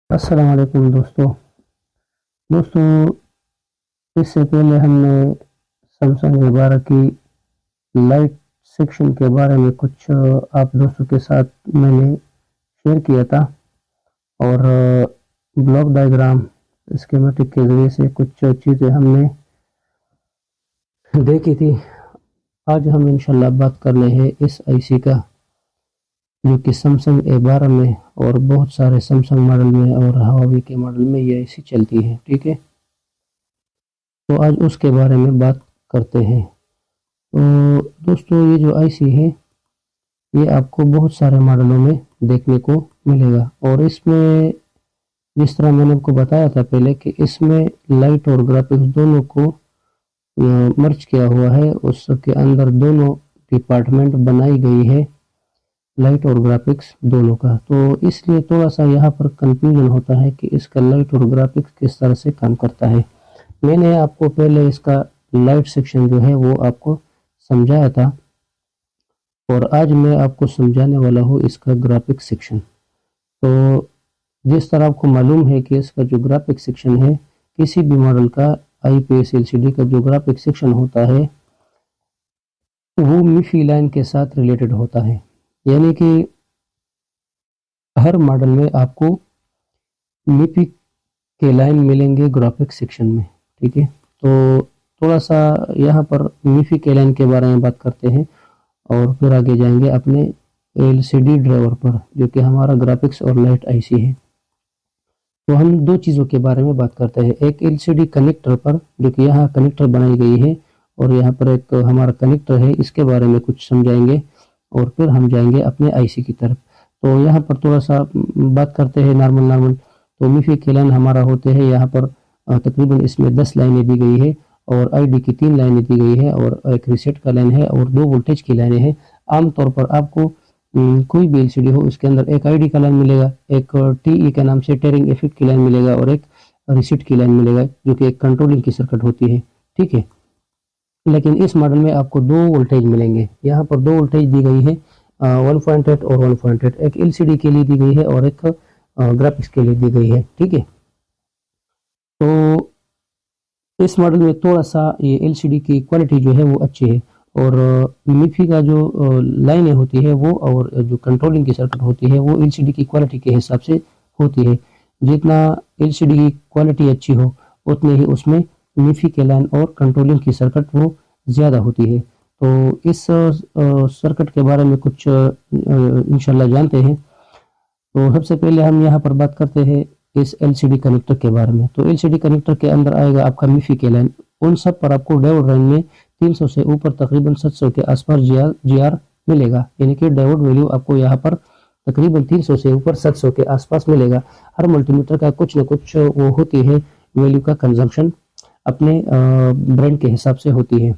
अस्सलाम वालेकुम दोस्तों। इससे पहले हमने सैमसंग ए12 की लाइट सेक्शन के बारे में कुछ आप दोस्तों के साथ मैंने शेयर किया था और ब्लॉक डायग्राम स्कीमेटिक के ज़रिए से कुछ चीज़ें हमने देखी थी। आज हम इंशाल्लाह बात कर रहे हैं इस आईसी का, जो कि सैमसंग ए12 में और बहुत सारे सैमसंग मॉडल में और हुआवी के मॉडल में ये आईसी चलती है। ठीक है, तो आज उसके बारे में बात करते हैं। तो दोस्तों, ये जो आईसी है ये आपको बहुत सारे मॉडलों में देखने को मिलेगा और इसमें जिस तरह मैंने आपको बताया था पहले कि इसमें लाइट और ग्राफिक्स दोनों को मर्ज किया हुआ है। उसके अंदर दोनों डिपार्टमेंट बनाई गई है, लाइट और ग्राफिक्स दोनों का। तो इसलिए थोड़ा सा यहाँ पर कंफ्यूजन होता है कि इसका लाइट और ग्राफिक्स किस तरह से काम करता है। मैंने आपको पहले इसका लाइट सेक्शन जो है वो आपको समझाया था और आज मैं आपको समझाने वाला हूँ इसका ग्राफिक सेक्शन। तो जिस तरह आपको मालूम है कि इसका जो ग्राफिक सेक्शन है, किसी भी मॉडल का आईपीएस एलसीडी का जो ग्राफिक सेक्शन होता है वो मीफी लाइन के साथ रिलेटेड होता है, यानी कि हर मॉडल में आपको मीफी के लाइन मिलेंगे ग्राफिक सेक्शन में। ठीक है, तो थोड़ा सा यहाँ पर मीफी के लाइन के बारे में बात करते हैं और फिर आगे जाएंगे अपने एलसीडी ड्राइवर पर, जो कि हमारा ग्राफिक्स और लाइट आईसी है। तो हम दो चीज़ों के बारे में बात करते हैं, एक एलसीडी कनेक्टर पर जो कि यहाँ कनेक्टर बनाई गई है और यहाँ पर एक हमारा कनेक्टर है, इसके बारे में कुछ समझाएंगे और फिर हम जाएंगे अपने आईसी की तरफ। तो यहाँ पर थोड़ा सा बात करते हैं नॉर्मल। तो मीफी के लाइन हमारा होते हैं यहाँ पर तकरीबन इसमें 10 लाइनें दी गई है और आईडी की 3 लाइनें दी गई है और एक रीसेट का लाइन है और 2 वोल्टेज की लाइनें हैं। आमतौर पर आपको कोई भी एलसीडी हो उसके अंदर एक आईडी का लाइन मिलेगा, एक टीई के नाम से टेयरिंग इफेक्ट की लाइन मिलेगा और एक रीसेट की लाइन मिलेगा, जो कि एक कंट्रोलिंग की सर्किट होती है। ठीक है, लेकिन इस मॉडल में आपको 2 वोल्टेज मिलेंगे। यहाँ पर 2 वोल्टेज दी गई है, 1.8 और 1.8, एक एलसीडी के लिए दी गई है और एक ग्राफिक्स के लिए दी गई है। ठीक है, तो इस मॉडल में थोड़ा सा ये एलसीडी की क्वालिटी जो है वो अच्छी है और मीफी का जो लाइनें होती है वो और जो कंट्रोलिंग की सर्किट होती है वो एलसीडी की क्वालिटी के हिसाब से होती है। जितना एलसीडी की क्वालिटी अच्छी हो उतने ही उसमें मीफी के लाइन और कंट्रोलिंग की सर्किट वो ज़्यादा होती है। तो इस सर्किट के बारे में कुछ इंशाल्लाह जानते हैं। तो सबसे पहले हम यहाँ पर बात करते हैं इस एलसीडी कनेक्टर के बारे में। तो एलसीडी कनेक्टर के अंदर आएगा आपका मीफी के लाइन, उन सब पर आपको डायोड रेंज में 300 से ऊपर तकरीबन 700 के आसपास जीआर मिलेगा, यानी कि डायोड वैल्यू आपको यहाँ पर तकरीबन 300 से ऊपर 700 के आसपास मिलेगा। हर मल्टीमीटर का कुछ न कुछ वो होती है वैल्यू का कंजम्पशन अपने ब्रांड के हिसाब से होती है।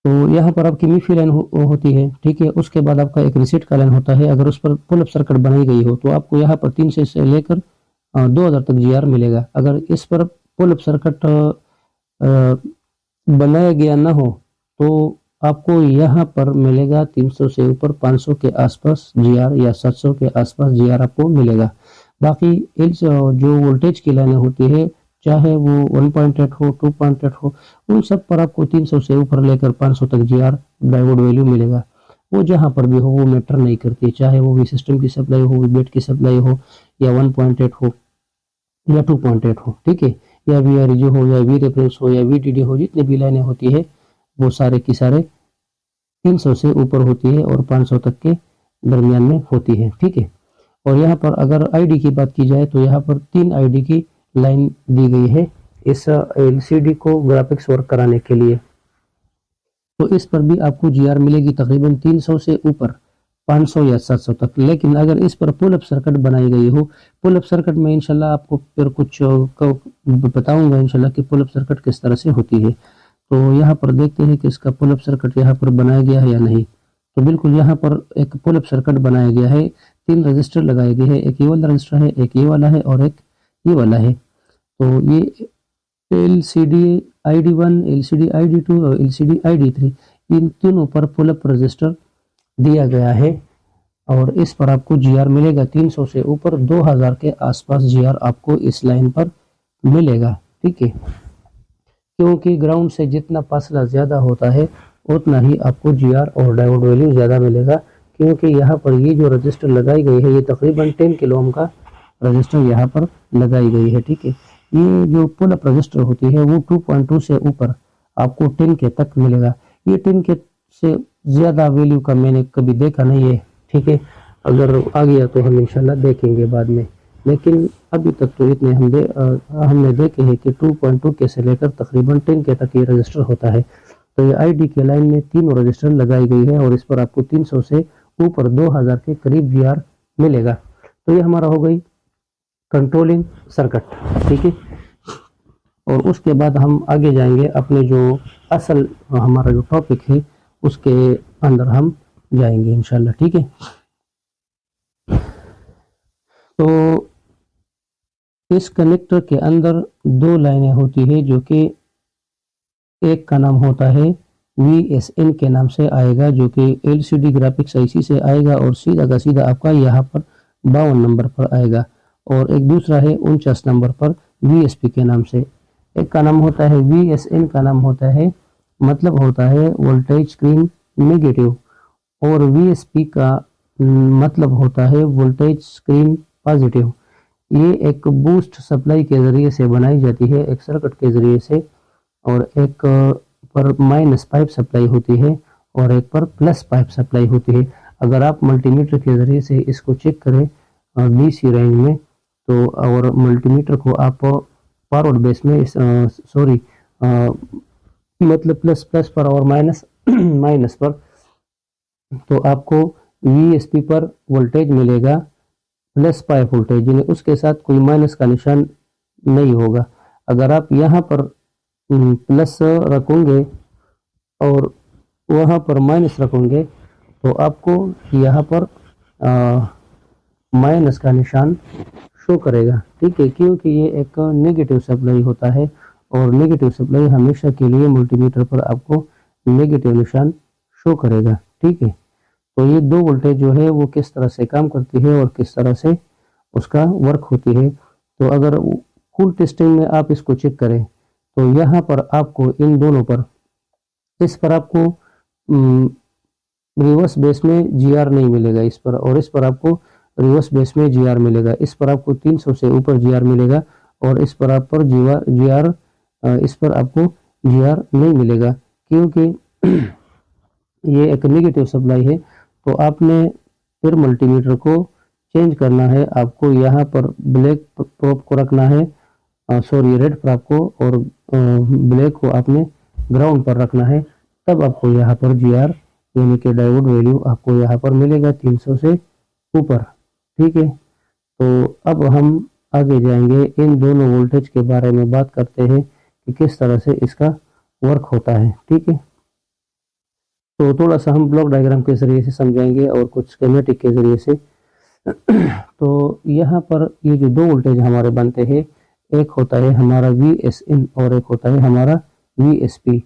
तो यहाँ पर आपकी मीफी लाइन होती है। ठीक है, उसके बाद आपका एक रीसेट का लाइन होता है। अगर उस पर पुल अप सर्किट बनाई गई हो तो आपको यहाँ पर 300 से लेकर 2000 तक जीआर मिलेगा। अगर इस पर पुल अप सर्किट बनाया गया ना हो तो आपको यहाँ पर मिलेगा 300 से ऊपर 500 के आसपास जीआर या 700 के आसपास जीआर आपको मिलेगा। बाकी जो वोल्टेज की लाइनें होती है, चाहे वो 1.8 हो 2.8 हो, उन सब पर आपको 300 से ऊपर लेकर 500 तक जीआर डायोड वैल्यू मिलेगा। वो जहाँ पर भी हो वो मैटर नहीं करती, चाहे वो भी सिस्टम की सप्लाई हो, बेट की सप्लाई हो, या 1.8 हो या 2.8 हो। ठीक है, या वी आर जो हो या वी रेफरेंस हो या वीडीडी हो, जितनी भी लाइनें होती है वो सारे की सारे 300 से ऊपर होती है और 500 तक के दरमियान में होती है। ठीक है, और यहाँ पर अगर आईडी की बात की जाए तो यहाँ पर 3 आईडी की लाइन दी गई है इस एलसीडी को ग्राफिक्स वर्क कराने के लिए। तो इस पर भी आपको जीआर मिलेगी तकरीबन 300 से ऊपर 500 या 700 तक। लेकिन अगर इस पर पुल अप सर्किट बनाई गई हो, पुल अप सर्किट में इंशाल्लाह आपको फिर कुछ बताऊंगा इंशाल्लाह कि पुल अप सर्किट किस तरह से होती है। तो यहाँ पर देखते हैं कि इसका पुल अप सर्किट यहाँ पर बनाया गया है या नहीं। तो बिल्कुल यहाँ पर एक पुल अप सर्किट बनाया गया है, 3 रजिस्टर लगाए गए हैं, एक ये वाला रजिस्टर है, एक ये वाला है और एक ये वाला है। तो ये एलसीडी ID1, एलसीडी ID2 और एलसीडी ID3, इन तीनों पर पुल अप रजिस्टर दिया गया है और इस पर आपको जीआर मिलेगा 300 से ऊपर 2000 के आसपास जीआर आपको इस लाइन पर मिलेगा। ठीक है, क्योंकि ग्राउंड से जितना फासला ज़्यादा होता है उतना ही आपको जीआर और डायोड वैल्यू ज़्यादा मिलेगा, क्योंकि यहाँ पर ये जो रजिस्टर लगाई गई है ये तकरीबन 10 किलो ओम का रजिस्टर यहाँ पर लगाई गई है। ठीक है, ये जो पुल अप रजिस्टर होती है वो 2.2 से ऊपर आपको 10 के तक मिलेगा। ये 10 के से ज़्यादा वैल्यू का मैंने कभी देखा नहीं है। ठीक है, अगर आ गया तो हम इंशाल्लाह देखेंगे बाद में, लेकिन अभी तक तो इतने हमने देखे हैं कि 2.2 के से लेकर तकरीबन 10 के तक ये रजिस्टर होता है। तो ये आईडी के लाइन में तीनों रजिस्टर लगाई गई है और इस पर आपको 300 से ऊपर 2000 के करीब जीआर मिलेगा। तो ये हमारा हो गई कंट्रोलिंग सर्किट। ठीक है, और उसके बाद हम आगे जाएंगे अपने जो असल हमारा जो टॉपिक है उसके अंदर हम जाएंगे इंशाल्लाह। ठीक है, तो इस कनेक्टर के अंदर दो लाइनें होती है, जो कि एक का नाम होता है VSN के नाम से आएगा, जो कि LCD ग्राफिक्स IC से आएगा और सीधा का सीधा आपका यहाँ पर 52 नंबर पर आएगा, और एक दूसरा है 49 नंबर पर VSP के नाम से। एक का नाम होता है VSN का नाम होता है मतलब होता है वोल्टेज स्क्रीन नेगेटिव, और VSP का मतलब होता है वोल्टेज स्क्रीन पॉजिटिव। ये एक बूस्ट सप्लाई के ज़रिए से बनाई जाती है, एक सर्किट के ज़रिए से, और एक पर माइनस पाइप सप्लाई होती है और एक पर प्लस पाइप सप्लाई होती है। अगर आप मल्टीमीटर के ज़रिए से इसको चेक करें DC रेंज में, तो और मल्टीमीटर को आप फॉरवर्ड बेस में मतलब प्लस पर और माइनस माइनस पर, तो आपको VSP पर वोल्टेज मिलेगा प्लस पाइप वोल्टेज, यानी उसके साथ कोई माइनस का निशान नहीं होगा। अगर आप यहाँ पर प्लस रखोगे और वहाँ पर माइनस रखोगे तो आपको यहाँ पर माइनस का निशान शो करेगा। ठीक है, क्योंकि ये एक नेगेटिव सप्लाई होता है और नेगेटिव सप्लाई हमेशा के लिए मल्टीमीटर पर आपको नेगेटिव निशान शो करेगा। ठीक है, तो ये दो वोल्टेज जो है वो किस तरह से काम करती है और किस तरह से उसका वर्क होती है। तो अगर फुल टेस्टिंग में आप इसको चेक करें तो यहाँ पर आपको इन दोनों पर, इस पर आपको रिवर्स बेस में जीआर नहीं मिलेगा इस पर, और इस पर आपको रिवर्स बेस में जीआर मिलेगा। इस पर आपको 300 से ऊपर जीआर मिलेगा और इस पर आप पर जीआर इस पर आपको जीआर नहीं मिलेगा, क्योंकि ये एक नेगेटिव सप्लाई है। तो आपने फिर मल्टीमीटर को चेंज करना है, आपको यहाँ पर ब्लैक प्रोब को रखना है, रेड प्रोब को, और ब्लैक को आपने ग्राउंड पर रखना है, तब आपको यहाँ पर जीआर यानी कि डायोड वैल्यू आपको यहाँ पर मिलेगा 300 से ऊपर। ठीक है, तो अब हम आगे जाएंगे, इन दोनों वोल्टेज के बारे में बात करते हैं कि किस तरह से इसका वर्क होता है। ठीक है, तो थोड़ा सा हम ब्लॉक डायग्राम के ज़रिए से समझाएंगे और कुछ स्कीमेटिक के ज़रिए से। तो यहाँ पर ये जो दो वोल्टेज हमारे बनते हैं, एक होता है हमारा VSN और एक होता है हमारा VSP।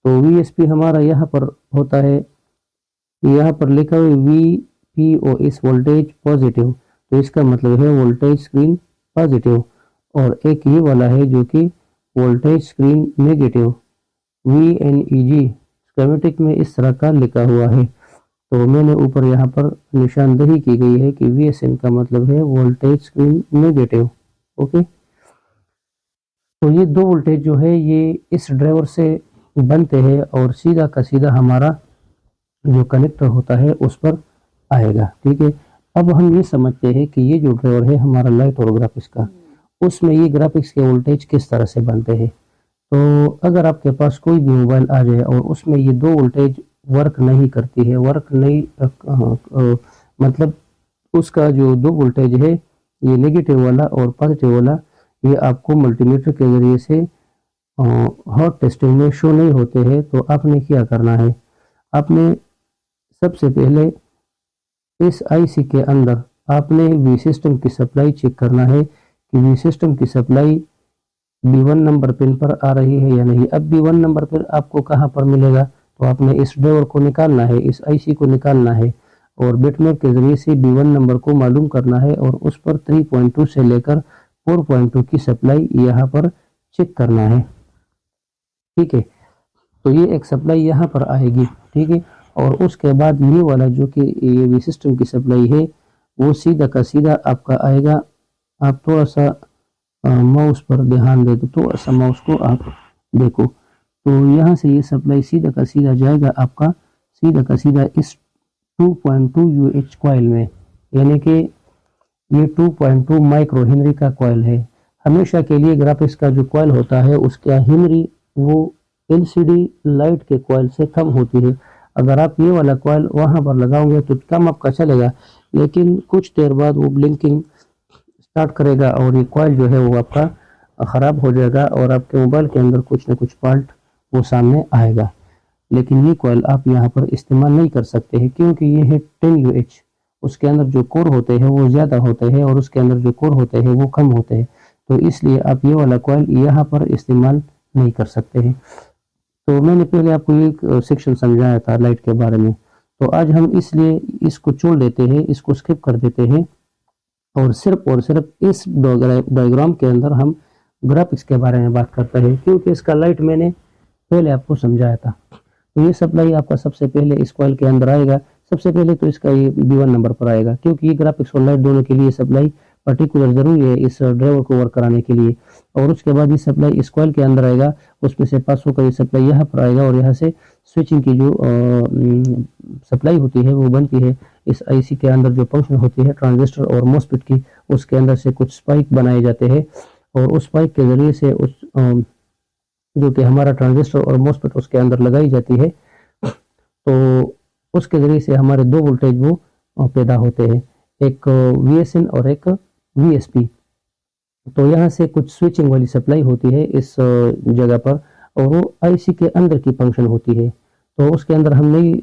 तो VSP हमारा यहाँ पर होता है, यहाँ पर लिखा हुआ VPOS वोल्टेज पॉजिटिव, तो इसका मतलब है वोल्टेज स्क्रीन पॉजिटिव, और एक ये वाला है जो कि voltage screen negative VNEG schematic में इस तरह का लिखा हुआ है। तो मैंने ऊपर यहाँ पर निशानदेही की गई है कि VSN का मतलब है वोल्टेज स्क्रीन नेगेटिव। ओके, तो ये दो वोल्टेज जो है ये इस ड्राइवर से बनते हैं और सीधा का सीधा हमारा जो कनेक्टर होता है उस पर आएगा। ठीक है, अब हम ये समझते हैं कि ये जो ड्राइवर है हमारा लाइट और ग्राफिक्स का, उसमें ये ग्राफिक्स के वोल्टेज किस तरह से बनते हैं। तो अगर आपके पास कोई भी मोबाइल आ जाए और उसमें ये दो वोल्टेज वर्क नहीं करती है, मतलब उसका जो दो वोल्टेज है ये नेगेटिव वाला और पॉजिटिव वाला, ये आपको मल्टीमीटर के ज़रिए से हॉट टेस्टिंग में शो नहीं होते हैं, तो आपने क्या करना है, आपने सबसे पहले इस IC के अंदर आपने वी सिस्टम की सप्लाई चेक करना है कि वी सिस्टम की सप्लाई B1 नंबर पिन पर आ रही है या नहीं। अब B1 नंबर पिन आपको कहाँ पर मिलेगा, तो आपने इस ड्राइवर को निकालना है, इस IC को निकालना है। और बिटमैप के जरिए से B1 नंबर को मालूम करना है और उस पर 3.2 से लेकर 4.2 की सप्लाई यहाँ पर चेक करना है। ठीक है, तो ये एक सप्लाई यहाँ पर आएगी। ठीक है, और उसके बाद ये वाला जो कि ये भी सिस्टम की सप्लाई है वो सीधा का सीधा आपका आएगा। आप थोड़ा सा माउस पर ध्यान दे दो, थोड़ा सा माउस को आप देखो, तो यहाँ से ये सप्लाई सीधा का सीधा जाएगा आपका सीधा का सीधा इस 2.2 UH कॉइल में, यानी कि ये 2.2 माइक्रो हेनरी का कॉइल है। हमेशा के लिए ग्राफिक्स का जो कॉइल होता है उसका हेनरी वो LCD लाइट के कॉइल से कम होती है। अगर आप ये वाला कॉइल वहाँ पर लगाओगे तो कम आपका चलेगा, लेकिन कुछ देर बाद वो ब्लिंकिंग स्टार्ट करेगा और ये कॉइल जो है वो आपका ख़राब हो जाएगा और आपके मोबाइल के अंदर कुछ ना कुछ फॉल्ट वो सामने आएगा। लेकिन ये कॉइल आप यहाँ पर इस्तेमाल नहीं कर सकते हैं क्योंकि ये है 10 UH, उसके अंदर जो कोर होते हैं वो ज़्यादा होते हैं और उसके अंदर जो कोर होते हैं वो कम होते हैं, तो इसलिए आप ये वाला कॉइल यहाँ पर इस्तेमाल नहीं कर सकते हैं। तो मैंने पहले आपको एक सेक्शन समझाया था लाइट के बारे में, तो आज हम इसलिए इसको छोड़ देते हैं, इसको स्किप कर देते हैं और सिर्फ इस डायग्राम के अंदर हम ग्राफिक्स के बारे में बात करते हैं, क्योंकि इसका लाइट मैंने पहले आपको समझाया था। तो ये सप्लाई आपका सबसे पहले इस कॉइल के अंदर आएगा। सबसे पहले तो इसका ये B1 नंबर पर आएगा, क्योंकि ये ग्राफिक्स और लाइट दोनों के लिए सप्लाई पर्टिकुलर ज़रूरी है इस ड्राइवर को वर्क कराने के लिए। और उसके बाद ये सप्लाई इस कॉइल के अंदर आएगा, उसमें से पास होकर ये सप्लाई यहाँ पर आएगा और यहाँ से स्विचिंग की जो सप्लाई होती है वो बनती है इस IC के अंदर। जो फंक्शन होती है ट्रांजिस्टर और मॉसफेट की, उसके अंदर से कुछ स्पाइक बनाए जाते हैं और उस स्पाइक के ज़रिए से उस जो कि हमारा ट्रांजिस्टर और मॉसफेट उसके अंदर लगाई जाती है, तो उसके ज़रिए से हमारे दो वोल्टेज वो पैदा होते हैं, एक VSN और एक VSP। तो यहाँ से कुछ स्विचिंग वाली सप्लाई होती है इस जगह पर और वो IC के अंदर की फंक्शन होती है, तो उसके अंदर हम नहीं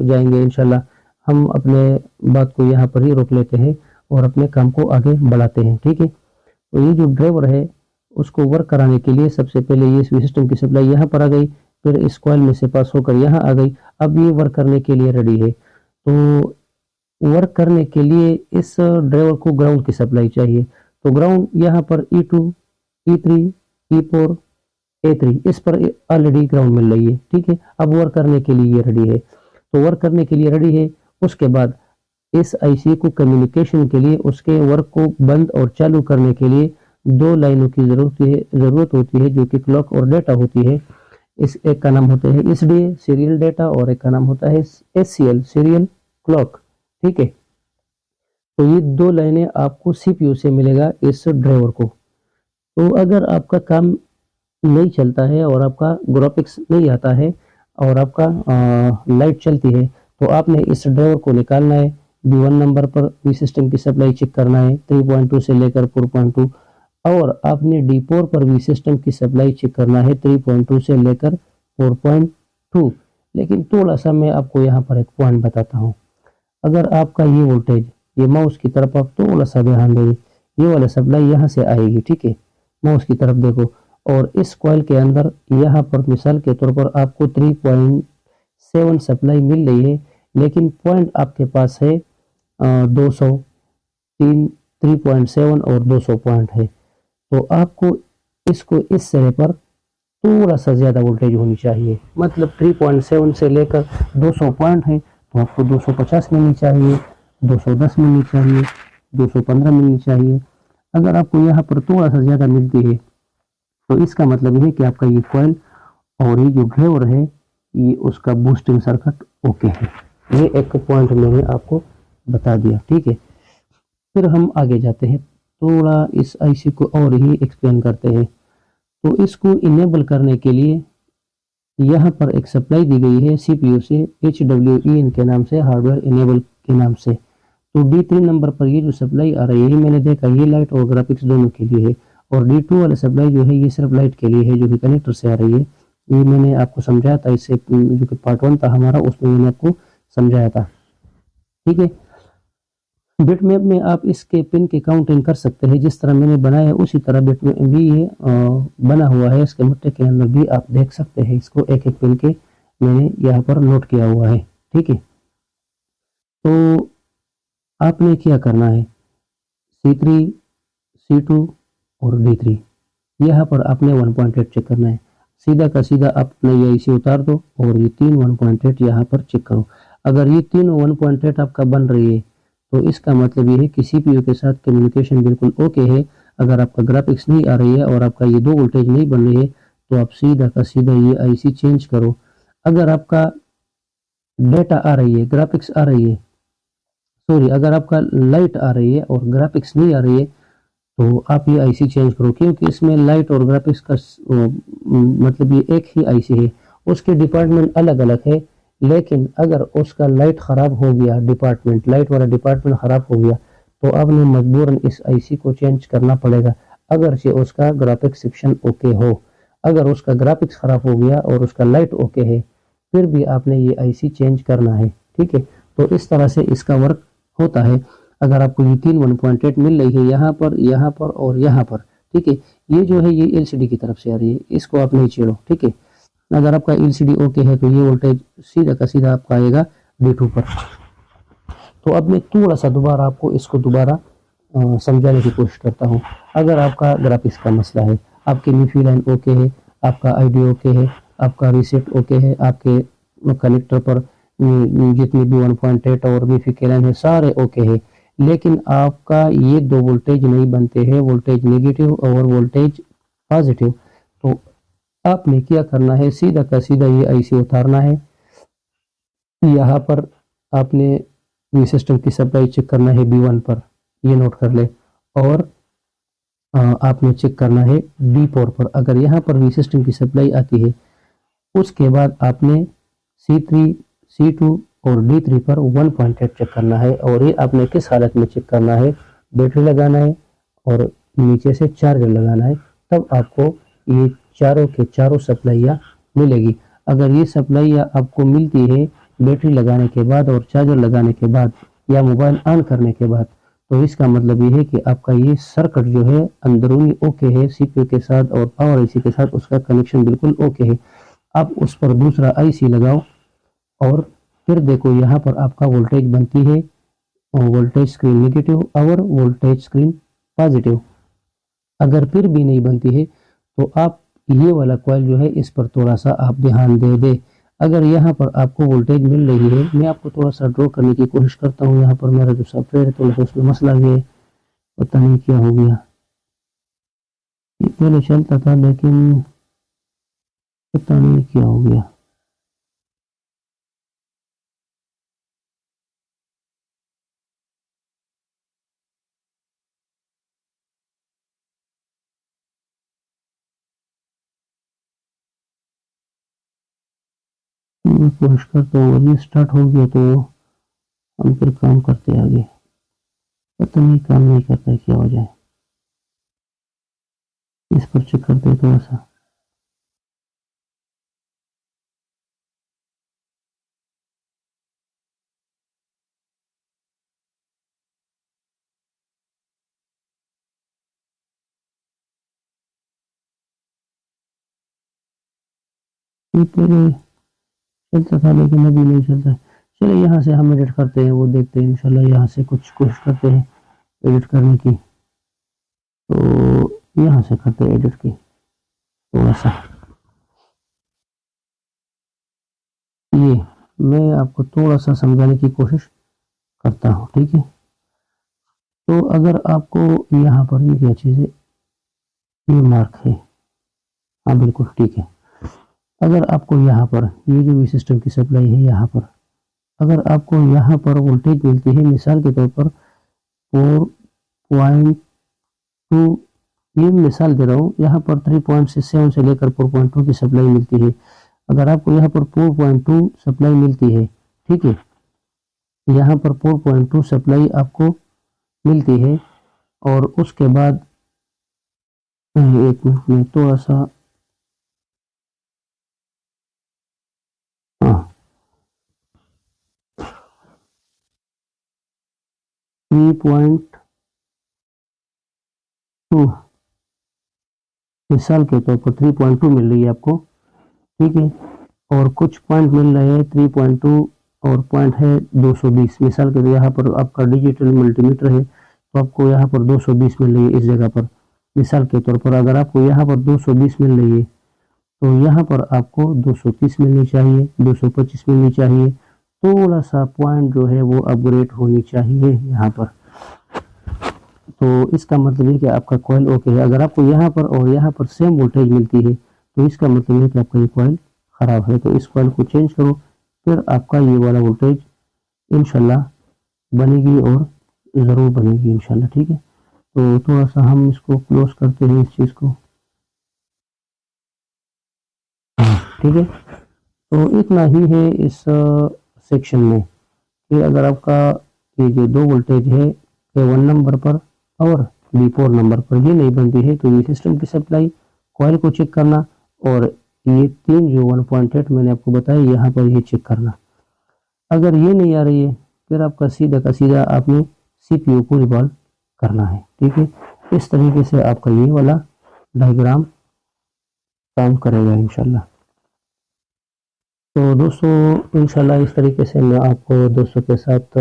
जाएंगे इंशाल्लाह। हम अपने बात को यहाँ पर ही रोक लेते हैं और अपने काम को आगे बढ़ाते हैं। ठीक है, तो ये जो ड्राइवर है उसको वर्क कराने के लिए सबसे पहले ये सिस्टम की सप्लाई यहाँ पर आ गई, फिर इस कॉइल में से पास होकर यहाँ आ गई। अब ये वर्क करने के लिए रेडी है। तो वर्क करने के लिए इस ड्राइवर को ग्राउंड की सप्लाई चाहिए, तो ग्राउंड यहाँ पर E2, E3, E4, A3 इस पर ऑलरेडी ग्राउंड मिल रही है। ठीक है, अब वर्क करने के लिए ये रेडी है। तो वर्क करने के लिए रेडी है, उसके बाद इस IC को कम्युनिकेशन के लिए उसके वर्क को बंद और चालू करने के लिए दो लाइनों की ज़रूरत होती है जो कि क्लॉक और डेटा होती है। इस एक का नाम होता है SDA सीरियल डेटा और एक का नाम होता है SCL सीरियल क्लॉक। ठीक है, तो ये दो लाइनें आपको CPU से मिलेगा इस ड्राइवर को। तो अगर आपका काम नहीं चलता है और आपका ग्राफिक्स नहीं आता है और आपका लाइट चलती है, तो आपने इस ड्राइवर को निकालना है। B1 नंबर पर V सिस्टम की सप्लाई चेक करना है 3.2 से लेकर 4.2 और आपने D4 पर V सिस्टम की सप्लाई चेक करना है 3.2 से लेकर 4.2। लेकिन थोड़ा सा मैं आपको यहाँ पर एक पॉइंट बताता हूँ। अगर आपका ये वोल्टेज, ये माउस की तरफ आप थोड़ा सा ध्यान देंगे, ये वाला सप्लाई यहाँ से आएगी। ठीक है, माउस की तरफ देखो और इस कॉइल के अंदर यहाँ पर मिसाल के तौर पर आपको 3.7 सप्लाई मिल रही है, लेकिन पॉइंट आपके पास है 200, 3.7 और 200 पॉइंट है। तो आपको इसको इस सिरे पर थोड़ा सा ज़्यादा वोल्टेज होनी चाहिए, मतलब 3.7 से लेकर 200 पॉइंट है तो आपको 250 मिलनी चाहिए, 210 मिलनी चाहिए, 215 मिलनी चाहिए। अगर आपको यहाँ पर थोड़ा सा ज़्यादा मिलती है तो इसका मतलब ये है कि आपका ये कॉइल और ये जो ड्राइवर है ये उसका बूस्टिंग सर्किट ओके है। ये एक पॉइंट मैंने आपको बता दिया। ठीक है, फिर हम आगे जाते हैं, थोड़ा इस IC को और ही एक्सप्लेन करते हैं। तो इसको इनेबल करने के लिए यहाँ पर एक सप्लाई दी गई है CPU से HWEN के नाम से, हार्डवेयर इनेबल के नाम से। तो D3 नंबर पर ये जो सप्लाई आ रही है मैंने देखा ये लाइट और ग्राफिक्स दोनों के लिए है, और D2 वाला सप्लाई जो है ये सिर्फ लाइट के लिए है जो कि कनेक्टर से आ रही है। ये मैंने आपको समझाया था, इससे जो कि पार्ट 1 था हमारा उसमें मैंने आपको समझाया था। ठीक है, बिटमैप में आप इसके पिन की काउंटिंग कर सकते हैं, जिस तरह मैंने बनाया उसी तरह बिटमैप भी ये बना हुआ है। इसके मुट्ठे के अंदर भी आप देख सकते हैं, इसको एक एक पिन के मैंने यहाँ पर नोट किया हुआ है। ठीक है, तो आपने क्या करना है, C3, C2 और D3 यहाँ पर आपने 1.8 चेक करना है। सीधा का सीधा आप अपना ये IC उतार दो और ये तीन 1.8 यहाँ पर चेक करो। अगर ये तीनों 1.8 आपका बन रही है तो इसका मतलब ये है कि CPU के साथ कम्युनिकेशन बिल्कुल ओके है। अगर आपका ग्राफिक्स नहीं आ रही है और आपका ये दो वोल्टेज नहीं बन रही है तो आप सीधा का सीधा ये IC चेंज करो। अगर आपका डेटा आ रही है, ग्राफिक्स आ रही है, सॉरी, अगर आपका लाइट आ रही है और ग्राफिक्स नहीं आ रही है तो आप ये IC चेंज करो, क्योंकि इसमें लाइट और ग्राफिक्स का मतलब ये एक ही IC है। उसके डिपार्टमेंट अलग अलग है, लेकिन अगर उसका लाइट ख़राब हो गया, डिपार्टमेंट लाइट वाला डिपार्टमेंट ख़राब हो गया तो आपने मजबूरन इस IC को चेंज करना पड़ेगा, अगर से उसका ग्राफिक्स सेक्शन ओके हो। अगर उसका ग्राफिक्स ख़राब हो गया और उसका लाइट ओके है फिर भी आपने ये IC चेंज करना है, ठीक है। तो इस तरह से इसका वर्क होता है। अगर आपको ये तीन 1.8 मिल रही है यहाँ पर और यहाँ पर, ठीक है, ये जो है ये LCD की तरफ से आ रही है, इसको आप नहीं छेड़ो, ठीक है। अगर आपका LCD ओके है तो ये वोल्टेज सीधा का सीधा आपका आएगा D2 पर। तो अब मैं थोड़ा सा दोबारा आपको इसको दोबारा समझाने की कोशिश करता हूँ। अगर आपका ग्राफिक्स का मसला है, आपकी मीफी लाइन ओके है, आपका ID ओके है, आपका रीसेट ओके है, आपके कनेक्टर पर जितनी भी 1.8 और मीफी के लाइन है सारे ओके है, लेकिन आपका ये दो वोल्टेज नहीं बनते हैं, वोल्टेज नेगेटिव और वोल्टेज पॉजिटिव। तो आपने क्या करना है, सीधा का सीधा ये IC उतारना है। यहाँ पर आपने वी सिस्टम की सप्लाई चेक करना है B1 पर, ये नोट कर ले। और आपने चेक करना है D4 पर। अगर यहाँ पर वी सिस्टम की सप्लाई आती है उसके बाद आपने C3, C2 और D3 पर 1.8 चेक करना है। और ये आपने किस हालत में चेक करना है, बैटरी लगाना है और नीचे से चार्जर लगाना है, तब आपको ये चारों के चारों सप्लाइयाँ मिलेगी। अगर ये सप्लाइयाँ आपको मिलती है बैटरी लगाने के बाद और चार्जर लगाने के बाद या मोबाइल ऑन करने के बाद, तो इसका मतलब ये है कि आपका ये सर्किट जो है अंदरूनी ओके है, CPU के साथ और पावर IC के साथ उसका कनेक्शन बिल्कुल ओके है। आप उस पर दूसरा IC लगाओ और फिर देखो यहाँ पर आपका वोल्टेज बनती है, वोल्टेज स्क्रीन नेगेटिव और वोल्टेज स्क्रीन पॉजिटिव। अगर फिर भी नहीं बनती है तो आप ये वाला कॉइल जो है इस पर थोड़ा सा आप ध्यान दे दे। अगर यहाँ पर आपको वोल्टेज मिल रही है, मैं आपको थोड़ा सा ड्रॉ करने की कोशिश करता हूँ। यहाँ पर मेरा जो सॉफ्टवेयर है थोड़ा सा उसमें मसला भी है, पता नहीं क्या हो गया। ये पहले चलता था लेकिन पता नहीं क्या हो गया। मैं कोशिश करता हूँ, अभी स्टार्ट हो गया तो हम फिर काम करते आगे। पता नहीं काम नहीं करता है, क्या हो जाए। इस पर चेक करते थोड़ा सा। ये पहले चलता था लेकिन अभी नहीं चलता है। चलिए यहाँ से हम एडिट करते हैं, वो देखते हैं इंशाल्लाह। यहाँ से कुछ कोशिश करते हैं एडिट करने की, तो यहाँ से करते हैं एडिट की थोड़ा सा। ये मैं आपको थोड़ा सा समझाने की कोशिश करता हूँ, ठीक है। तो अगर आपको यहाँ पर ये क्या चीज़ है, ये मार्क है, हाँ बिल्कुल ठीक है। अगर आपको यहाँ पर ये जो सिस्टम की सप्लाई है, यहाँ पर अगर आपको यहाँ पर वोल्टेज मिलती है, मिसाल के तौर पर 4.2, ये मिसाल दे रहा हूँ, यहाँ पर 3.7 से लेकर 4.2 की सप्लाई मिलती है। अगर आपको यहाँ पर 4.2 सप्लाई मिलती है, ठीक है, यहाँ पर 4.2 सप्लाई आपको मिलती है और उसके बाद एक मिनट में थोड़ा सा, हाँ, 3.2 मिसाल के तौर पर 3.2 मिल रही है आपको, ठीक है, और कुछ पॉइंट मिल रहे हैं 3.2 और पॉइंट है 220। मिसाल के लिए यहाँ पर आपका डिजिटल मल्टीमीटर है तो आपको यहाँ पर 220 मिल रही है इस जगह पर। मिसाल के तौर पर अगर आपको यहाँ पर 220 मिल रही है तो यहाँ पर आपको 230 मिलनी चाहिए, 225 मिलनी चाहिए। थोड़ा सा पॉइंट जो है वो अपग्रेड होनी चाहिए यहाँ पर। तो इसका मतलब है कि आपका कॉइल ओके है। अगर आपको यहाँ पर और यहाँ पर सेम वोल्टेज मिलती है तो इसका मतलब है कि आपका ये कॉइल ख़राब है। तो इस कॉइल को चेंज करो, फिर आपका ये वाला वोल्टेज इंशाल्लाह बनेगी और ज़रूर बनेगी इंशाल्लाह। ठीक है, तो थोड़ा सा हम इसको क्लोज करते हैं इस चीज़ को। ठीक है, तो इतना ही है इस सेक्शन में कि अगर आपका ये जो 2 वोल्टेज है A1 नंबर पर और B4 नंबर पर ये नहीं बनती है तो ये सिस्टम की सप्लाई, कॉइल को चेक करना और ये 3 जो 1.8 मैंने आपको बताया यहाँ पर ये चेक करना। अगर ये नहीं आ रही है फिर आपका सीधा का सीधा आपने CPU को रिवॉल्व करना है। ठीक है, इस तरीके से आपका ये वाला डायग्राम काम करेगा इंशाल्लाह। तो दोस्तों इंशाल्लाह इस तरीके से मैं आपको दोस्तों के साथ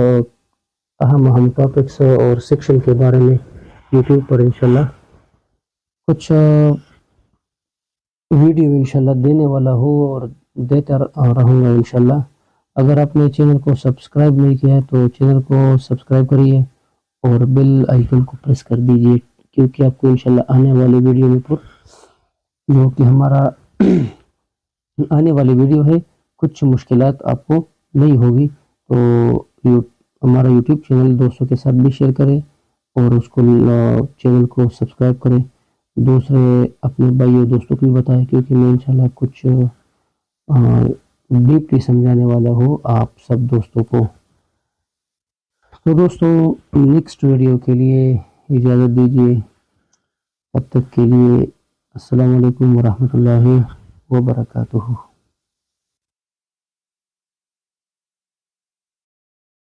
अहम टॉपिक्स और सेक्शन के बारे में यूट्यूब पर इंशाल्लाह कुछ वीडियो इंशाल्लाह देने वाला हूँ और देता रहूँगा इंशाल्लाह। अगर आपने चैनल को सब्सक्राइब नहीं किया है तो चैनल को सब्सक्राइब करिए और बेल आइकन को प्रेस कर दीजिए, क्योंकि आपको इंशाल्लाह आने वाली वीडियो में जो कि हमारा आने वाली वीडियो है कुछ मुश्किलात आपको नहीं होगी। तो हमारा यूट्यूब चैनल दोस्तों के साथ भी शेयर करें और उसको चैनल को सब्सक्राइब करें, दूसरे अपने भाइयों दोस्तों को भी बताएं, क्योंकि मैं इंशाल्लाह कुछ डीपली समझाने वाला हूँ आप सब दोस्तों को। तो दोस्तों नेक्स्ट वीडियो के लिए इजाज़त दीजिए, तब तक के लिए अस्सलाम वालेकुम वरहमतुल्लाहि वबरकातुहू।